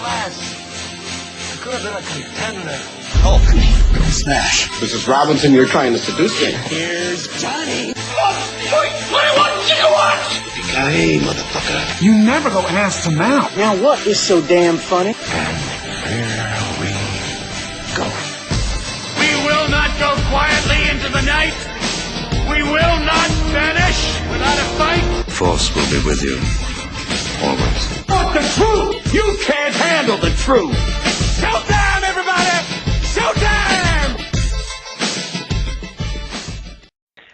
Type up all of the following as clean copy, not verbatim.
class. I could have been a contender. Oh, smash. Mrs. Robinson, you're trying to seduce me. Here's Johnny. 21 gigawatts! Hey, motherfucker. You never go ass to mouth. Now what is so damn funny? And here we go. We will not go quietly into the night. We will not vanish without a fight. Force will be with you. Always. But the truth! You can't handle the truth! Showtime, everybody! Showtime!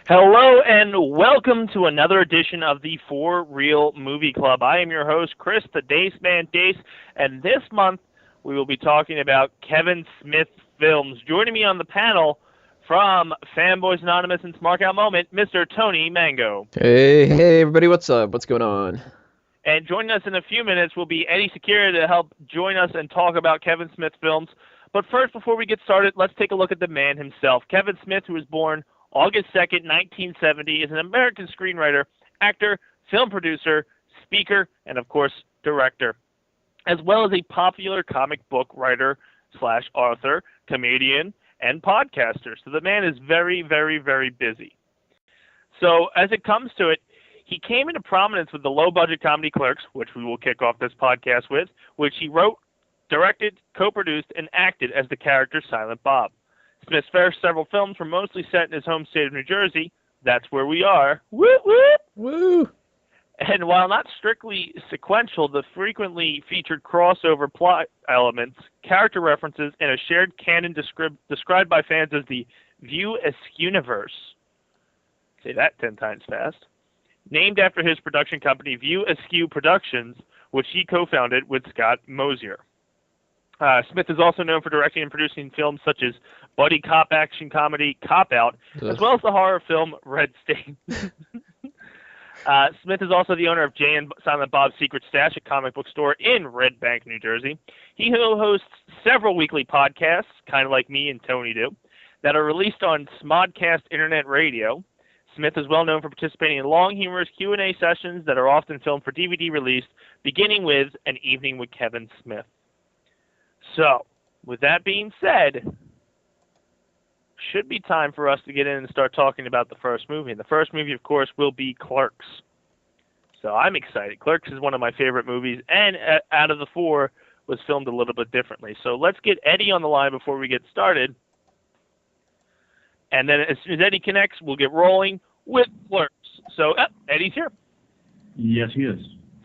Hello and welcome to another edition of the For Real Movie Club. I am your host, Chris, the Dace Man Dace, and this month we will be talking about Kevin Smith films. Joining me on the panel from Fanboys Anonymous and Smart Out Moment, Mr. Tony Mango. Hey, everybody, what's up? What's going on? And joining us in a few minutes will be Eddie Siqueira to help join us and talk about Kevin Smith films. But first, before we get started, let's take a look at the man himself. Kevin Smith, who was born August 2nd, 1970, is an American screenwriter, actor, film producer, speaker, and, of course, director, as well as a popular comic book writer / author, comedian, and podcaster. So the man is very, very, very busy. So as it comes to it, he came into prominence with the low-budget comedy Clerks, which we will kick off this podcast with, which he wrote, directed, co-produced, and acted as the character Silent Bob. Smith's first several films were mostly set in his home state of New Jersey. That's where we are. Woo, woo! Woo! And while not strictly sequential, the frequently featured crossover plot elements, character references, and a shared canon described by fans as the View Askew-niverse. Say that 10 times fast. Named after his production company, View Askew Productions, which he co-founded with Scott Mosier. Smith is also known for directing and producing films such as buddy cop action comedy Cop Out, as well as the horror film Red Stain. Smith is also the owner of Jay and Silent Bob's Secret Stash, a comic book store in Red Bank, New Jersey. He hosts several weekly podcasts, kind of like me and Tony do, that are released on Smodcast Internet Radio. Smith is well known for participating in long, humorous Q&A sessions that are often filmed for DVD release, beginning with An Evening with Kevin Smith. So, with that being said, should be time for us to get in and start talking about the first movie. And the first movie, of course, will be Clerks. So I'm excited. Clerks is one of my favorite movies, and out of the four, was filmed a little bit differently. So let's get Eddie on the line before we get started. And then as soon as Eddie connects, we'll get rolling with Clerks. So, Eddie's here. Yes, he is.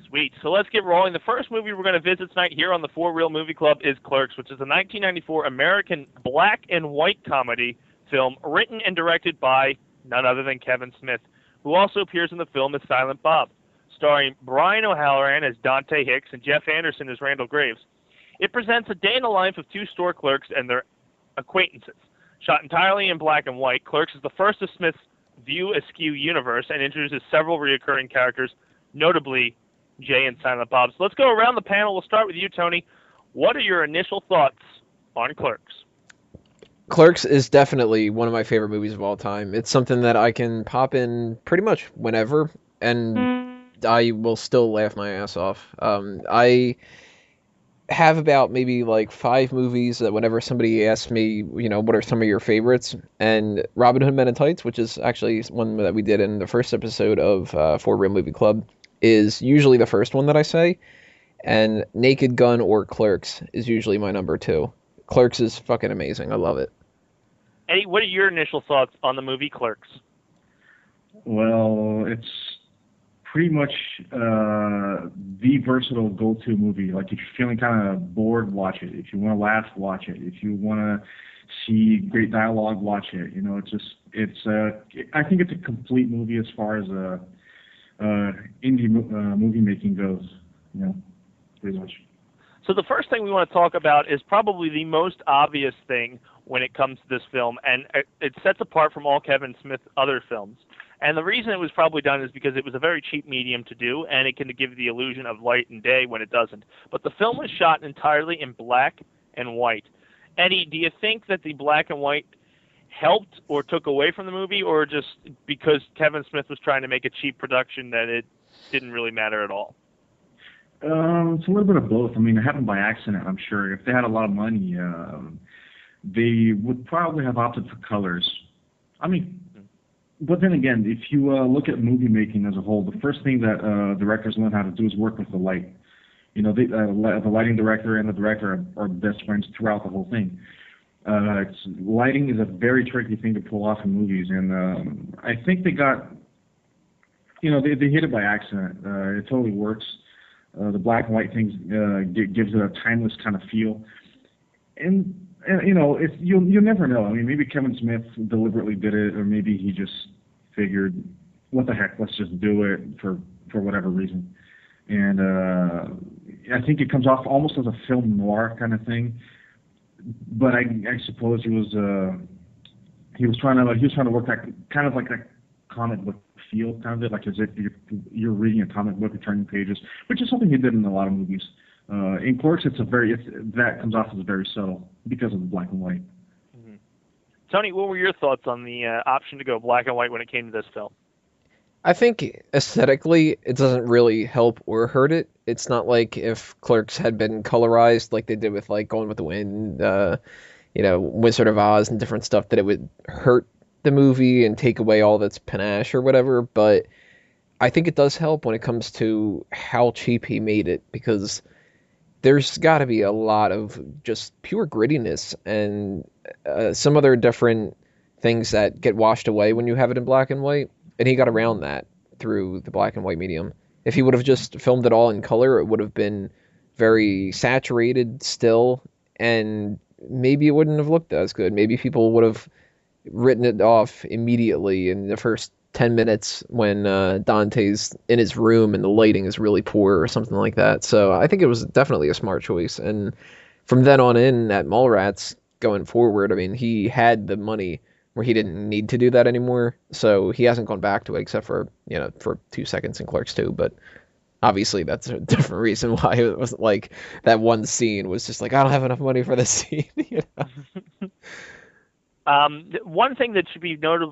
Sweet. So let's get rolling. The first movie we're going to visit tonight here on the For Real Movie Club is Clerks, which is a 1994 American black and white comedy film written and directed by none other than Kevin Smith, who also appears in the film as Silent Bob, starring Brian O'Halloran as Dante Hicks and Jeff Anderson as Randall Graves. It presents a day in the life of two store clerks and their acquaintances. Shot entirely in black and white, Clerks is the first of Smith's View Askew universe and introduces several recurring characters, notably Jay and Silent Bob. So let's go around the panel. We'll start with you, Tony. What are your initial thoughts on Clerks? Clerks is definitely one of my favorite movies of all time. It's something that I can pop in pretty much whenever, and I will still laugh my ass off. I have about maybe like 5 movies that whenever somebody asks me, what are some of your favorites, and Robin Hood Men in Tights, which is actually one that we did in the first episode of For Real Movie Club, is usually the first one that I say, and Naked Gun or Clerks is usually my number 2. Clerks is fucking amazing. I love it. Eddie, what are your initial thoughts on the movie Clerks? Well, it's pretty much the versatile go-to movie. Like, if you're feeling kind of bored, watch it. If you want to laugh, watch it. If you want to see great dialogue, watch it. I think it's a complete movie as far as indie movie making goes, pretty much. So the first thing we want to talk about is probably the most obvious thing when it comes to this film, and it sets apart from all Kevin Smith's other films. And the reason it was probably done is because it was a very cheap medium to do, and it can give the illusion of light and day when it doesn't. But the film was shot entirely in black and white. Eddie, do you think that the black and white helped or took away from the movie, or just because Kevin Smith was trying to make a cheap production that it didn't really matter at all? It's a little bit of both. I mean, it happened by accident, I'm sure. If they had a lot of money, they would probably have opted for colors. I mean, but then again, if you look at movie making as a whole, the first thing that directors learn how to do is work with the light. You know, the lighting director and the director are best friends throughout the whole thing. Lighting is a very tricky thing to pull off in movies, and I think they got, they hit it by accident. It totally works. The black and white things gives it a timeless kind of feel, and you'll never know. I mean, maybe Kevin Smith deliberately did it, or maybe he just figured, what the heck, let's just do it for whatever reason. And I think it comes off almost as a film noir kind of thing. But I suppose he was trying to work that kind of like that comic book feel, kind of it, like as if you're reading a comic book and turning pages, which is something he did in a lot of movies. In Clerks, that comes off as very subtle because of the black and white. Mm-hmm. Tony, what were your thoughts on the option to go black and white when it came to this film? I think aesthetically, it doesn't really help or hurt it. It's not like if Clerks had been colorized like they did with like Gone with the Wind, Wizard of Oz and different stuff, that it would hurt the movie and take away all of its panache or whatever. But I think it does help when it comes to how cheap he made it, because there's got to be a lot of just pure grittiness and some other different things that get washed away when you have it in black and white. And he got around that through the black and white medium. If he would have just filmed it all in color, it would have been very saturated still, and maybe it wouldn't have looked as good. Maybe people would have written it off immediately in the first 10 minutes when Dante's in his room and the lighting is really poor or something like that. So I think it was definitely a smart choice. And from then on in at Mallrats going forward, I mean, he had the money where he didn't need to do that anymore. So he hasn't gone back to it except for 2 seconds in Clerks 2. But obviously that's a different reason why it wasn't like that one scene was just like, I don't have enough money for this scene. One thing that should be noted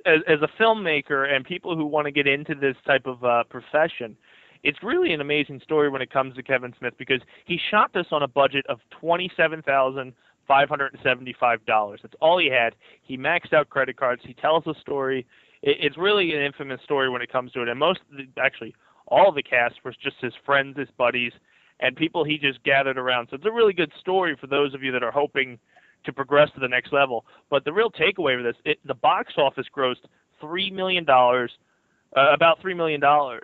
as a filmmaker and people who want to get into this type of profession, it's really an amazing story when it comes to Kevin Smith, because he shot this on a budget of $27,575. That's all he had. He maxed out credit cards. He tells a story. It's really an infamous story when it comes to it. And all of the cast was just his friends, his buddies, and people he just gathered around. So it's a really good story for those of you that are hoping to progress to the next level. But the real takeaway of this, the box office grossed $3 million, about $3 million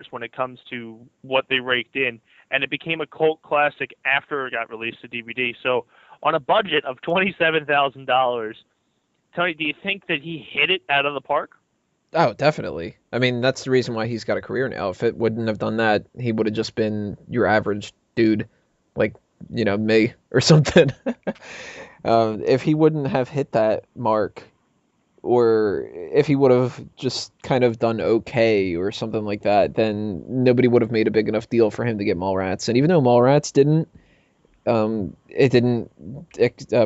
when it comes to what they raked in. And it became a cult classic after it got released to DVD. So on a budget of $27,000, Tony, do you think that he hit it out of the park? Oh, definitely. I mean, that's the reason why he's got a career now. If it wouldn't have done that, he would have just been your average dude, like, me or something. If he wouldn't have hit that mark, or if he would have just kind of done okay or something like that, then nobody would have made a big enough deal for him to get Mallrats. And even though Mallrats didn't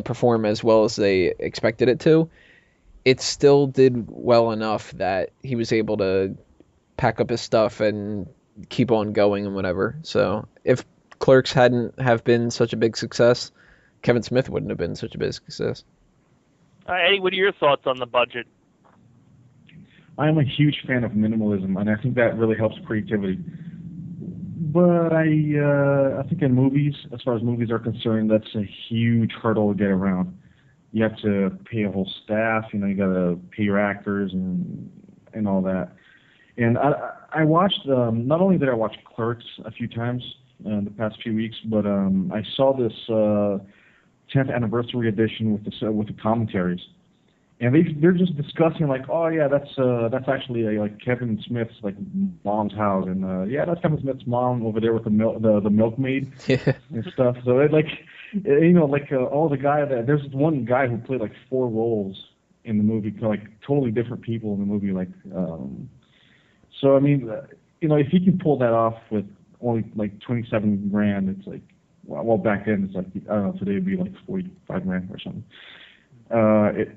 perform as well as they expected it to, it still did well enough that he was able to pack up his stuff and keep on going and whatever. So if Clerks hadn't have been such a big success, Kevin Smith wouldn't have been such a big success. Eddie, what are your thoughts on the budget? I am a huge fan of minimalism, and I think that really helps creativity. But I think in movies, as far as movies are concerned, that's a huge hurdle to get around. You have to pay a whole staff, you got to pay your actors and all that. And I watched, not only did I watch Clerks a few times in the past few weeks, but I saw this 10th anniversary edition with the commentaries. And they're just discussing like, oh yeah, that's actually like Kevin Smith's like mom's house, and yeah, that's Kevin Smith's mom over there with the milkmaid and stuff. So it all the guy there's one guy who played like 4 roles in the movie, like totally different people in the movie, like so I mean, if he can pull that off with only like $27,000, it's like, well back then it's like, I don't know, today it'd be like $45,000 or something.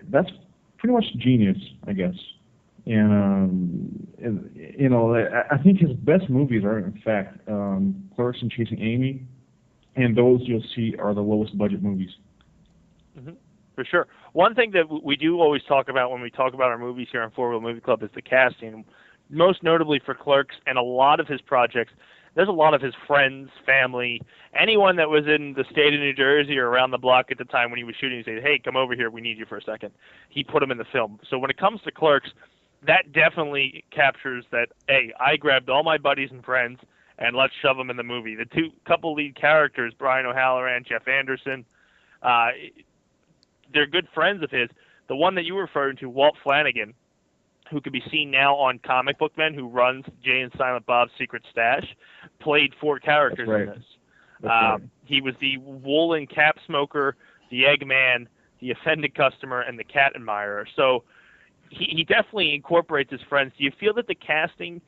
That's pretty much genius, I guess. And you know, I think his best movies are, in fact, Clerks and Chasing Amy, and those you'll see are the lowest budget movies. Mm-hmm. For sure. One thing that we do always talk about when we talk about our movies here on Four Wheel Movie Club is the casting. Most notably for Clerks and a lot of his projects, there's a lot of his friends, family, anyone that was in the state of New Jersey or around the block at the time when he was shooting, he said, hey, come over here, we need you for a second. He put him in the film. So when it comes to Clerks, that definitely captures that, hey, I grabbed all my buddies and friends and let's shove them in the movie. The couple lead characters, Brian O'Halloran, Jeff Anderson, they're good friends of his. The one that you were referring to, Walt Flanagan, who can be seen now on Comic Book Men, who runs Jay and Silent Bob's Secret Stash, played 4 characters in this. Right. He was the woolen cap smoker, the Eggman, the offended customer, and the cat admirer. So he definitely incorporates his friends. Do you feel that the casting,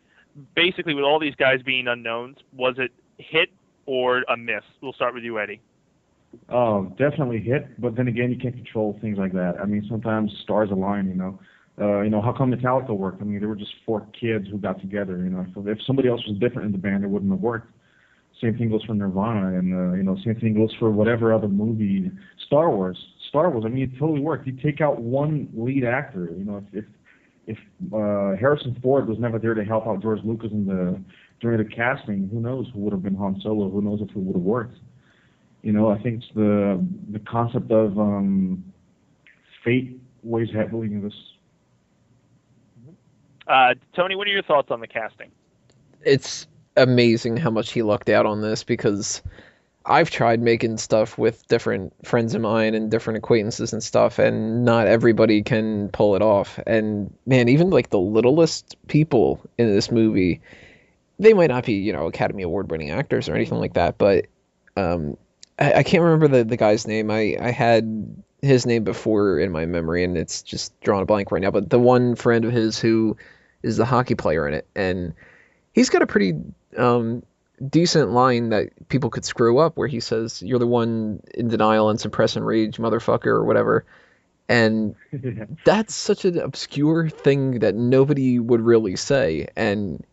basically with all these guys being unknowns, was it hit or a miss? We'll start with you, Eddie. Oh, definitely hit, but then again, you can't control things like that. I mean, sometimes stars align, you know. How come Metallica worked? I mean, there were just 4 kids who got together, you know. So if somebody else was different in the band, it wouldn't have worked. Same thing goes for Nirvana, and, same thing goes for whatever other movie. Star Wars, I mean, it totally worked. You take out one lead actor, you know, if Harrison Ford was never there to help out George Lucas during the casting, who knows who would have been Han Solo, who knows if it would have worked. You know, I think it's the concept of fate weighs heavily in this. Tony, what are your thoughts on the casting? It's amazing how much he lucked out on this, because I've tried making stuff with different friends of mine and different acquaintances and stuff, and not everybody can pull it off. And man, even like the littlest people in this movie, they might not be, you know, Academy Award winning actors or anything like that, but I can't remember the guy's name. I had his name before in my memory, and it's just drawn a blank right now. But the one friend of his who is the hockey player in it, and he's got a pretty decent line that people could screw up, where he says, "You're the one in denial and suppressing rage, motherfucker," or whatever. And that's such an obscure thing that nobody would really say. And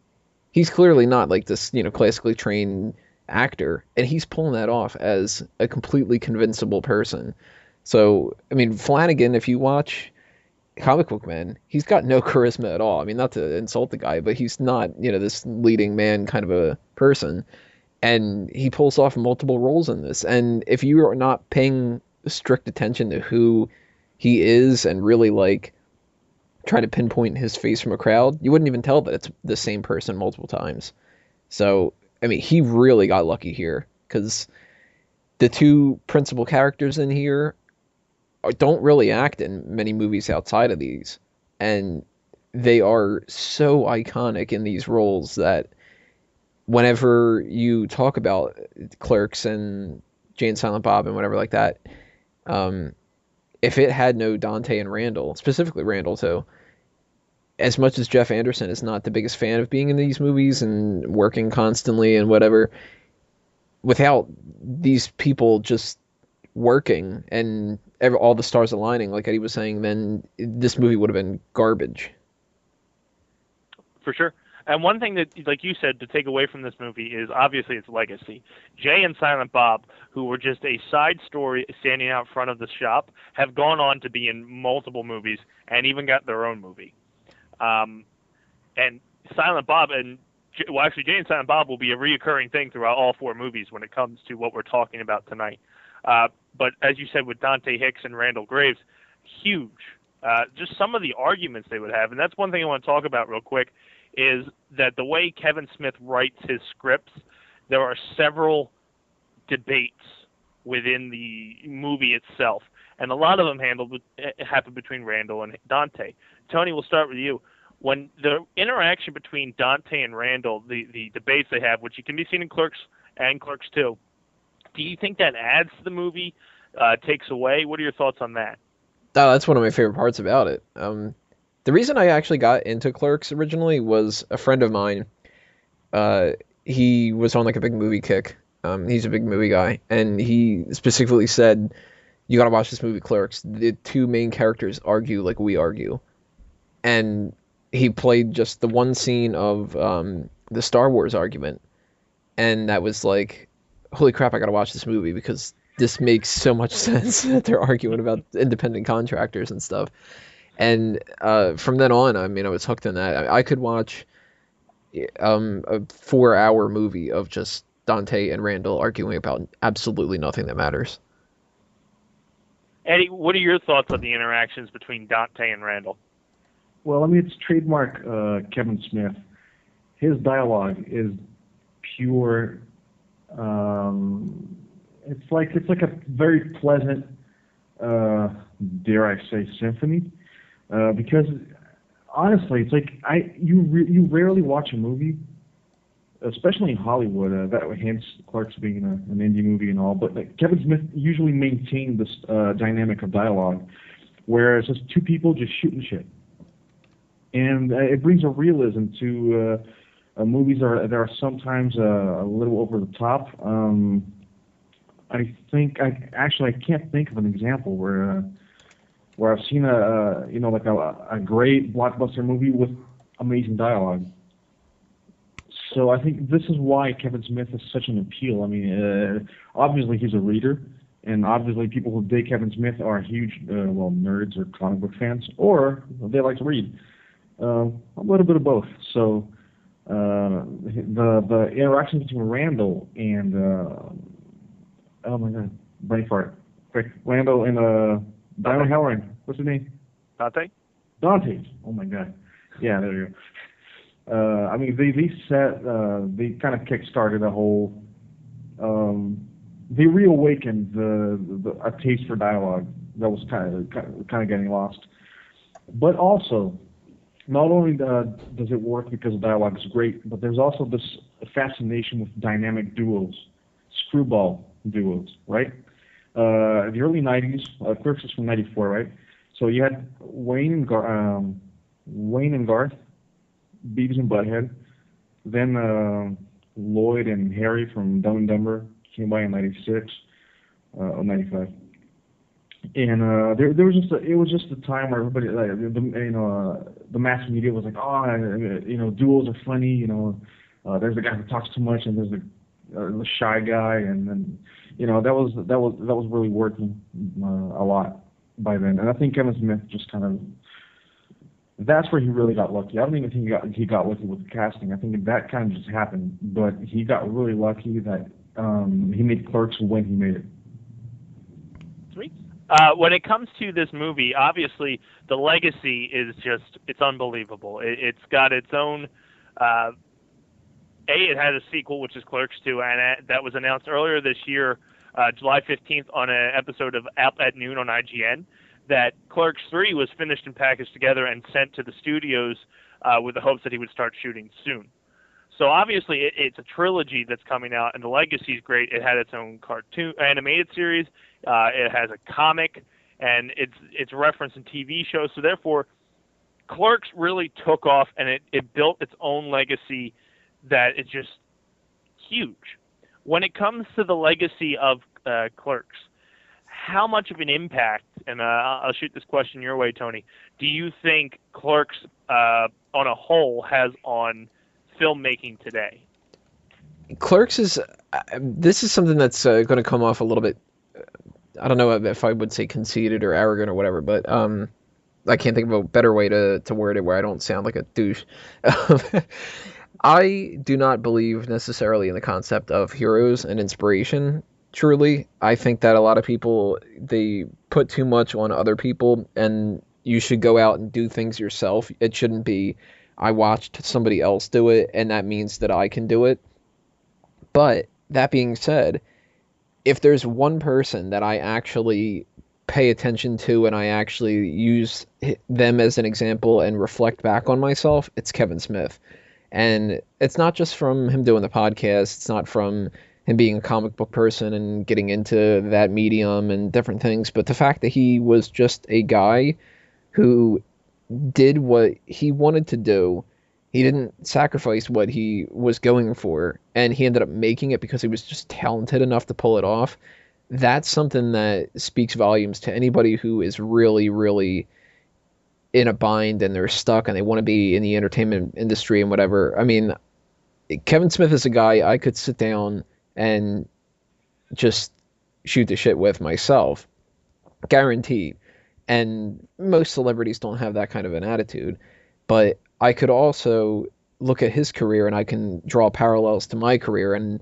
he's clearly not like this, you know, classically trained actor, and he's pulling that off as a completely convincible person. So, I mean, Flanagan, if you watch Comic Book Men, he's got no charisma at all. I mean, not to insult the guy, but he's not, you know, this leading man kind of a person. And he pulls off multiple roles in this. And if you are not paying strict attention to who he is and really like try to pinpoint his face from a crowd, you wouldn't even tell that it's the same person multiple times. So, I mean, he really got lucky here, because the 2 principal characters in here don't really act in many movies outside of these, and they are so iconic in these roles that whenever you talk about Clerks and Jay and Silent Bob and whatever like that, if it had no Dante and Randall, specifically Randall too, as much as Jeff Anderson is not the biggest fan of being in these movies and working constantly and whatever, without these people just working and all the stars aligning, like Eddie was saying, then this movie would have been garbage. For sure. And one thing that, like you said, to take away from this movie is obviously its legacy. Jay and Silent Bob, who were just a side story standing out front of the shop, have gone on to be in multiple movies and even got their own movie. And Silent Bob actually Jay and Silent Bob will be a reoccurring thing throughout all 4 movies when it comes to what we're talking about tonight. But as you said, with Dante Hicks and Randall Graves, huge. Just some of the arguments they would have, and that's one thing I want to talk about real quick, is that the way Kevin Smith writes his scripts, there are several debates within the movie itself, and a lot of them happen between Randall and Dante. Tony, we'll start with you. When the interaction between Dante and Randall, the debates they have, which you can be seen in Clerks and Clerks 2, do you think that adds to the movie, takes away? What are your thoughts on that? Oh, that's one of my favorite parts about it. The reason I actually got into Clerks originally was a friend of mine. He was on like a big movie kick. He's a big movie guy, and he specifically said, "You got to watch this movie, Clerks. The 2 main characters argue like we argue," and he played just the one scene of the Star Wars argument, and that was like, holy crap, I gotta watch this movie because this makes so much sense that they're arguing about independent contractors and stuff. And from then on, I mean, I was hooked on that. I could watch a 4-hour movie of just Dante and Randall arguing about absolutely nothing that matters. Eddie, what are your thoughts on the interactions between Dante and Randall? Well, I mean, it's trademark Kevin Smith. His dialogue is pure. It's like a very pleasant, dare I say, symphony. Because honestly, it's like you rarely watch a movie, especially in Hollywood. That hence Clerks being an indie movie and all. But like, Kevin Smith usually maintained this dynamic of dialogue, where it's just two people just shooting shit, and it brings a realism to movies that are sometimes a little over the top. I can't think of an example where I've seen a great blockbuster movie with amazing dialogue. So I think this is why Kevin Smith is such an appeal. I mean, obviously he's a reader, and obviously people who dig Kevin Smith are huge, nerds or comic book fans, or they like to read. A little bit of both. So the interaction between Randall and oh my god, brain fart. Quick, Randall and Diamond Halloran. What's his name? Dante? Dante. Oh my god. Yeah, there you go. I mean, they kind of kick-started a whole. They reawakened a taste for dialogue that was kind of getting lost. But also, not only does it work because the dialogue is great, but there's also this fascination with dynamic duos, screwball duos, right? The early 90s, Clerks is from 94, right? So you had Wayne and Garth, Beavis and Butthead. Then Lloyd and Harry from Dumb and Dumber came by in 96 or 95. And there was just a time where everybody, the mass media was like, duos are funny. There's the guy who talks too much, and there's the shy guy, and then that was really working a lot by then. And I think Kevin Smith just kind of, that's where he really got lucky. I don't even think he got lucky with the casting. I think that kind of just happened, but he got really lucky that he made Clerks when he made it. Sweet. When it comes to this movie, obviously the legacy is it's unbelievable. It's got its own, it has a sequel, which is Clerks 2, and that was announced earlier this year, July 15th, on an episode of Up at Noon on IGN, that Clerks 3 was finished and packaged together and sent to the studios with the hopes that he would start shooting soon. So obviously it's a trilogy that's coming out, and the legacy is great. It had its own cartoon animated series. It has a comic, and it's referenced in TV shows. So therefore, Clerks really took off, and it built its own legacy that is just huge. When it comes to the legacy of Clerks, how much of an impact, and I'll shoot this question your way, Tony, do you think Clerks on a whole has on filmmaking today? Clerks this is something that's going to come off a little bit, I don't know if I would say conceited or arrogant or whatever, but I can't think of a better way to word it where I don't sound like a douche. I do not believe necessarily in the concept of heroes and inspiration. Truly, I think that a lot of people, they put too much on other people, and you should go out and do things yourself. It shouldn't be, I watched somebody else do it, and that means that I can do it. But that being said, if there's one person that I actually pay attention to and I actually use them as an example and reflect back on myself, it's Kevin Smith. And it's not just from him doing the podcast. It's not from him being a comic book person and getting into that medium and different things. But the fact that he was just a guy who did what he wanted to do. He didn't sacrifice what he was going for, and he ended up making it because he was just talented enough to pull it off. That's something that speaks volumes to anybody who is really, really in a bind and they're stuck and they want to be in the entertainment industry and whatever. I mean, Kevin Smith is a guy I could sit down and just shoot the shit with myself, guaranteed. And most celebrities don't have that kind of an attitude, but I could also look at his career and I can draw parallels to my career. And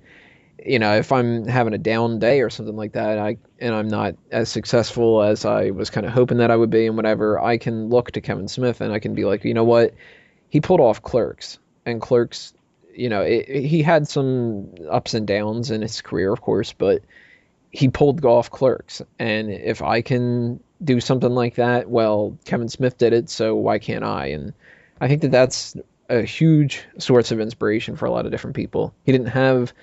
if I'm having a down day or something like that, and I'm not as successful as I was kind of hoping that I would be and whatever, I can look to Kevin Smith and I can be like, you know what, he pulled off Clerks, and Clerks, he had some ups and downs in his career, of course, but he pulled off Clerks. And if I can do something like that, well, Kevin Smith did it, so why can't I? And I think that that's a huge source of inspiration for a lot of different people. He didn't have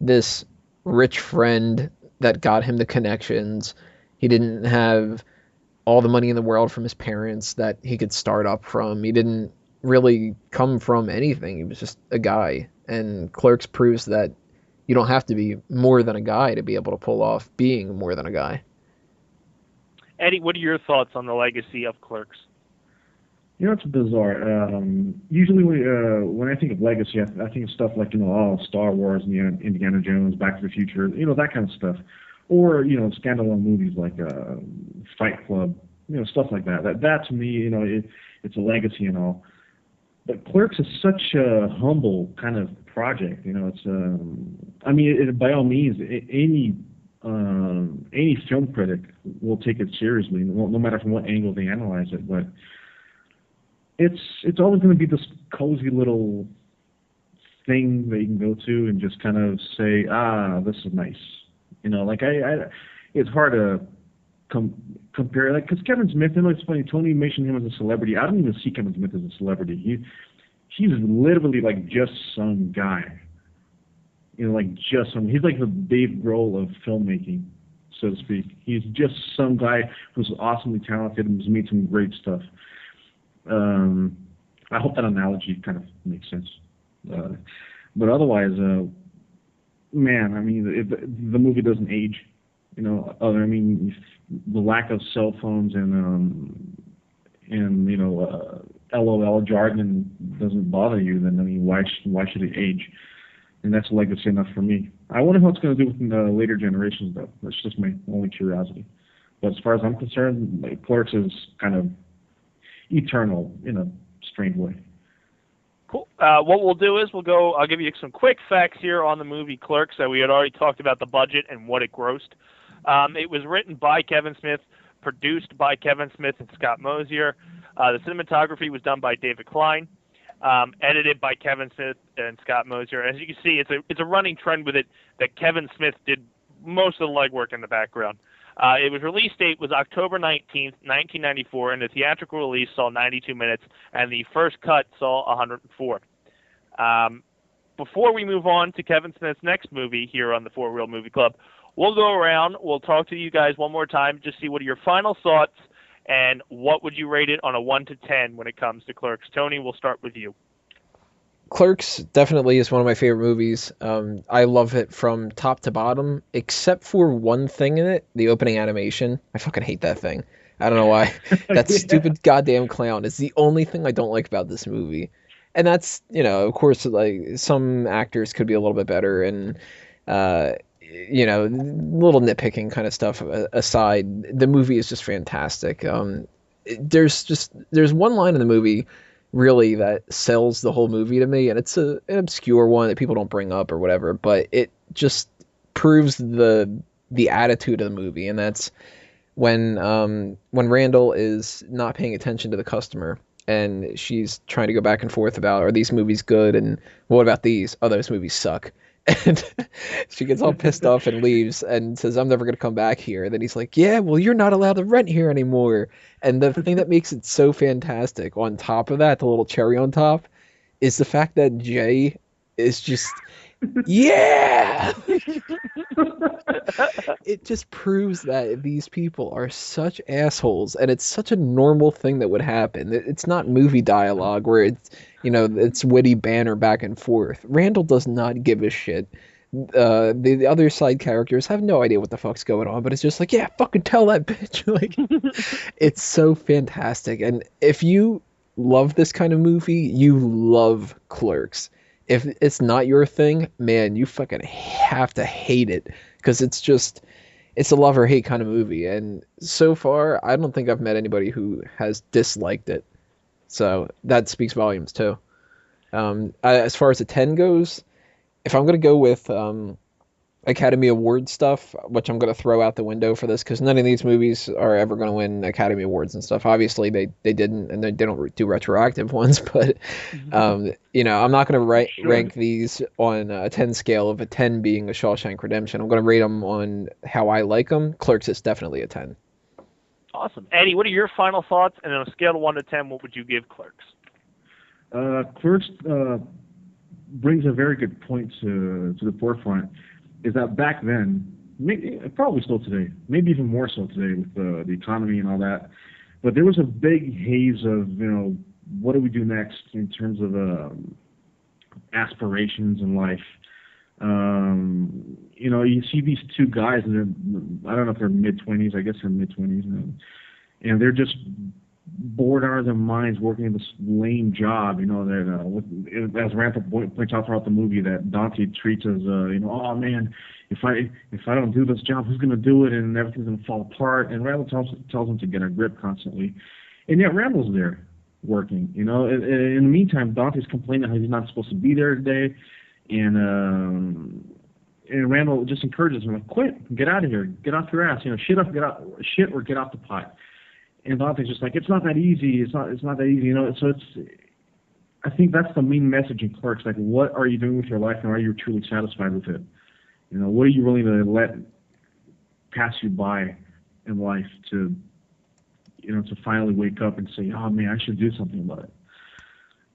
this rich friend that got him the connections. He didn't have all the money in the world from his parents that he could start up from. He didn't really come from anything. He was just a guy. And Clerks proves that you don't have to be more than a guy to be able to pull off being more than a guy. Eddie, what are your thoughts on the legacy of Clerks? It's bizarre. Usually when I think of legacy, I think of stuff like, Star Wars, Indiana Jones, Back to the Future, that kind of stuff. Or, standalone movies like Fight Club, stuff like that. That to me, it's a legacy and all. But Clerks is such a humble kind of project. It's, by all means, any film critic will take it seriously, no matter from what angle they analyze it. But it's always going to be this cozy little thing that you can go to and just kind of say, this is nice. It's hard to compare, because Kevin Smith, it's funny, Tony mentioned him as a celebrity. I don't even see Kevin Smith as a celebrity. He's literally like just some guy. He's like the Dave Grohl of filmmaking, so to speak. He's just some guy who's awesomely talented and has made some great stuff. I hope that analogy kind of makes sense. But otherwise, the movie doesn't age. The lack of cell phones and LOL jargon doesn't bother you, then why should it age? And that's legacy enough for me. I wonder how it's going to do with the later generations, though. That's just my only curiosity. But as far as I'm concerned, Clerks is kind of eternal in a strange way. Cool. What we'll do is I'll give you some quick facts here on the movie Clerks. We had already talked about the budget and what it grossed. It was written by Kevin Smith, produced by Kevin Smith and Scott Mosier. The cinematography was done by David Klein, edited by Kevin Smith and Scott Mosier. As you can see, it's a running trend with it that Kevin Smith did most of the legwork in the background. Release date was October 19th, 1994, and the theatrical release saw 92 minutes, and the first cut saw 104. Before we move on to Kevin Smith's next movie here on the Four Wheel Movie Club, we'll go around, we'll talk to you guys one more time, just see what are your final thoughts, and what would you rate it on a 1 to 10 when it comes to Clerks. Tony, we'll start with you. Clerks definitely is one of my favorite movies. I love it from top to bottom, except for one thing in it, the opening animation. I fucking hate that thing. I don't know why. That stupid goddamn clown is the only thing I don't like about this movie. And that's, of course, like, some actors could be a little bit better, and, little nitpicking kind of stuff aside, the movie is just fantastic. There's one line in the movie really that sells the whole movie to me, and it's an obscure one that people don't bring up or whatever, but it just proves the attitude of the movie, and that's when Randall is not paying attention to the customer, and she's trying to go back and forth about, are these movies good, and what about these? Oh, those movies suck. And she gets all pissed off and leaves and says, I'm never going to come back here. And then he's like, yeah, well, you're not allowed to rent here anymore. And the thing that makes it so fantastic, on top of that, the little cherry on top, is the fact that Jay is just, yeah! It just proves that these people are such assholes, and it's such a normal thing that would happen. It's not movie dialogue where it's witty banter back and forth. Randall does not give a shit The other side characters have no idea what the fuck's going on, but it's just like, yeah, fucking tell that bitch. Like, it's so fantastic. And if you love this kind of movie, you love Clerks. If it's not your thing, man, you fucking have to hate it because it's a love or hate kind of movie. And so far, I don't think I've met anybody who has disliked it. So that speaks volumes too. As far as a 10 goes, if I'm going to go with Academy Award stuff, which I'm going to throw out the window for this because none of these movies are ever going to win Academy Awards and stuff. Obviously, they didn't, and they don't do retroactive ones, but, you know, I'm not going to rank these on a 10 scale of a 10 being a Shawshank Redemption. I'm going to rate them on how I like them. Clerks is definitely a 10. Awesome. Eddie, what are your final thoughts? And on a scale of 1 to 10, what would you give Clerks? Clerks brings a very good point to the forefront, is that back then, probably still today, maybe even more so today with the economy and all that, but there was a big haze of, you know, what do we do next in terms of aspirations in life. You know, you see these two guys, and I don't know if they're mid-20s, I guess they're mid-20s, and they're just bored out of their minds working in this lame job, you know, that as Randall points out throughout the movie, that Dante treats as, you know, oh man, if I don't do this job, who's going to do it, and everything's going to fall apart. And Randall tells him to get a grip constantly, and yet Randall's there working, you know. In the meantime, Dante's complaining how he's not supposed to be there today, and Randall just encourages him, like, quit, get out of here, get off your ass, you know, shit or get off the pot. And Dante's just like, it's not that easy. It's not that easy, you know. So I think that's the main message in Clerks. Like, what are you doing with your life, and are you truly satisfied with it? You know, what are you willing to let pass you by in life to, you know, to finally wake up and say, oh man, I should do something about it.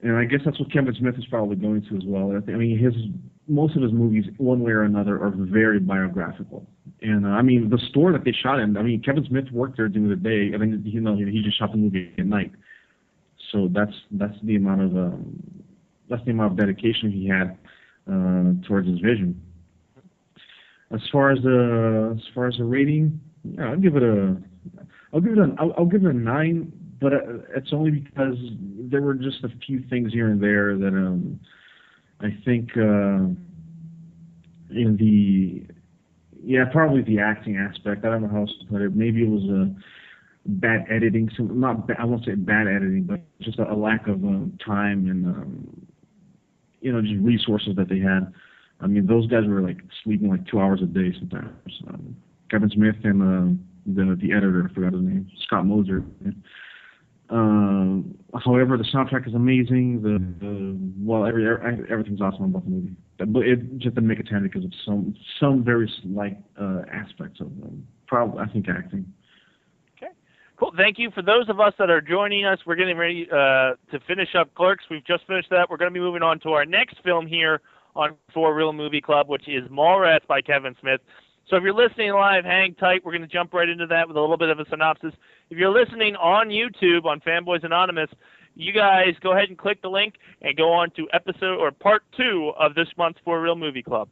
And I guess that's what Kevin Smith is probably going to as well. I mean, most of his movies, one way or another, are very biographical. And I mean, the store that they shot in, I mean, Kevin Smith worked there during the day. I mean, you know, he just shot the movie at night. So that's the amount of dedication he had towards his vision. As far as the rating, yeah, I'll give it a 9. But it's only because there were just a few things here and there that I think probably the acting aspect. I don't know how else to put it. Maybe it was bad editing. I won't say bad editing, but just a lack of time and you know, just resources that they had. I mean, those guys were like sleeping like 2 hours a day sometimes. Kevin Smith and the editor, I forgot his name, Scott Moser. However, the soundtrack is amazing. Everything's awesome about the movie. But it just didn't make it 10 because of some very slight aspects of probably, I think, acting. Okay, cool. Thank you. For those of us that are joining us, we're getting ready to finish up Clerks. We've just finished that. We're going to be moving on to our next film here on For Real Movie Club, which is Mallrats by Kevin Smith. So if you're listening live, hang tight. We're going to jump right into that with a little bit of a synopsis. If you're listening on YouTube on Fanboys Anonymous, you guys go ahead and click the link and go on to part 2 of this month's For Real Movie Club.